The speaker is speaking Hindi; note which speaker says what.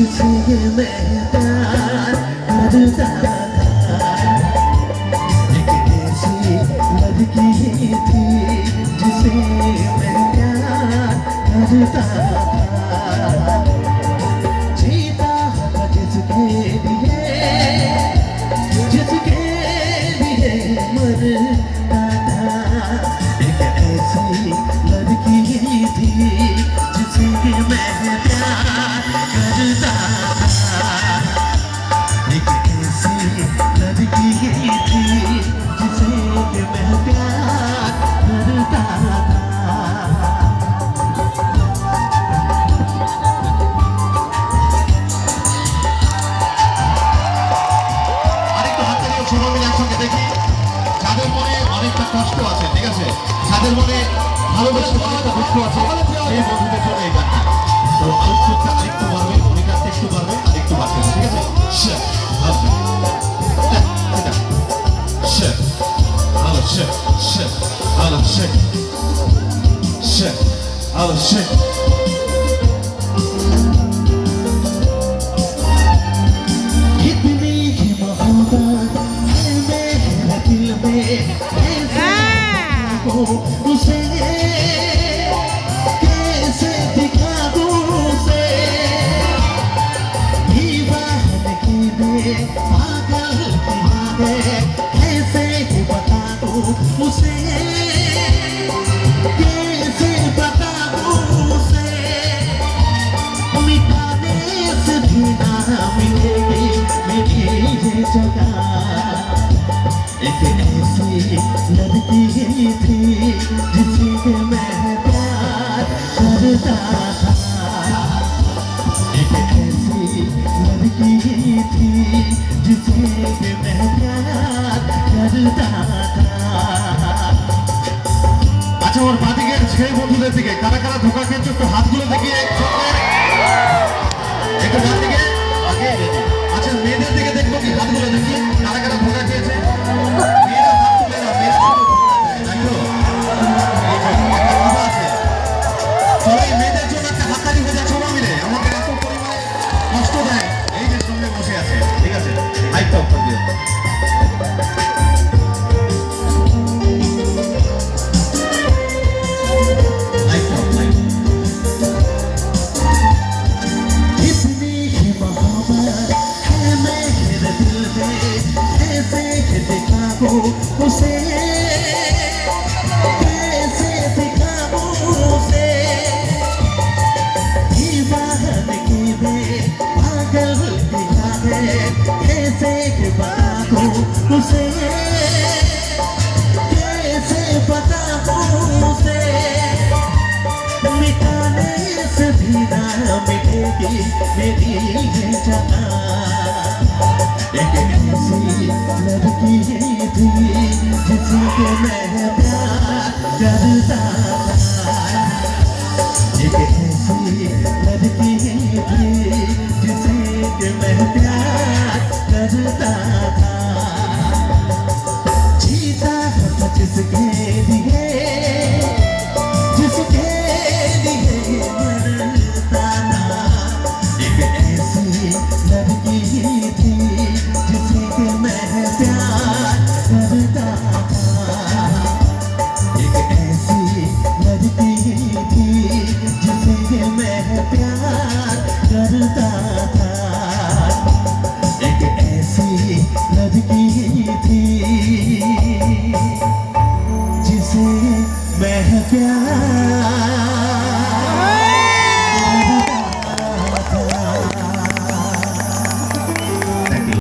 Speaker 1: जिसे मैं प्यार करता था। एक ऐसी लड़की थी जिसे मैं प्यार करता था। जीता था जिसके लिए मरता था। एक ऐसी लड़की थी जिसे मैं प्यार करता था। एक ऐसी लड़की थी जिसे मैं प्यार करता था। আরেকটু হাত তালিয়ে সবাই মিলে একসঙ্গে দেখি যাদের মনে অনেকটা কষ্ট আছে, ঠিক আছে, যাদের মনে ভালোবাসা অনেকটা দুঃখ আছে, সেই বন্ধুদের জন্য এই গানটা। তো আলোচনা আরেকটু বাড়বে, অনেকটা একটু বাড়বে, আরেকটু বাড়বে, ঠিক আছে। कितनी मोहब्बत है मेरे दिल में, कैसे दिखाऊं उसे, कैसे दिखाऊं उसे। दीवानगी में पागल दीवाने, कैसे बता दूं उसे, कैसे बता दूं उसे। मिटाने से भी ना मिलेगी मेरी ये जगह। एक ऐसी लड़की थी जिसे मैं प्यार करता था। एक ऐसी लड़की थी जिसे मैं प्यार करता था। আচ্ছা, ওর বাদিকের সেই বন্ধুদের দিকে কারা কারা ধোকা খেয়েছে একটু হাতগুলো দেখিয়ে একটু বাদিকে আগে। আচ্ছা, মেয়েদের দিকে দেখবো কি, হাতগুলো দেখি কারা কারা ধোকা খেয়েছে। মেয়েরা হাত তুলে না, মেয়েরা কিন্তু ধোকা দেয়, তাই তো? এই যে একটা কথা আছে, চলো এই মেয়েদের জন্য একটা হাততালি হয়ে যায় সবাই মিলে। আমাদের এত পরিমাণে কষ্ট দেয়, এই যে সামনে বসে আছে, ঠিক আছে, হাইট অফ করে দিও। उसे कैसे दिखाऊं उसे। दीवानगी में पागल दीवाने, कैसे बताऊं उसे, कैसे बताऊं उसे। मिटाने से भी ना मिलेगी मेरी ये जगह। एक ऐसी लड़की थी जिसे मैं प्यार करता था। एक ऐसी लड़की थी जिसे मैं प्यार करता था। जीता था जिसके लिए मरता था। एक ऐसी लड़की थी जिसे मैं प्यार करता था। एक ऐसी लड़की थी जिसे मैं प्यार करता था।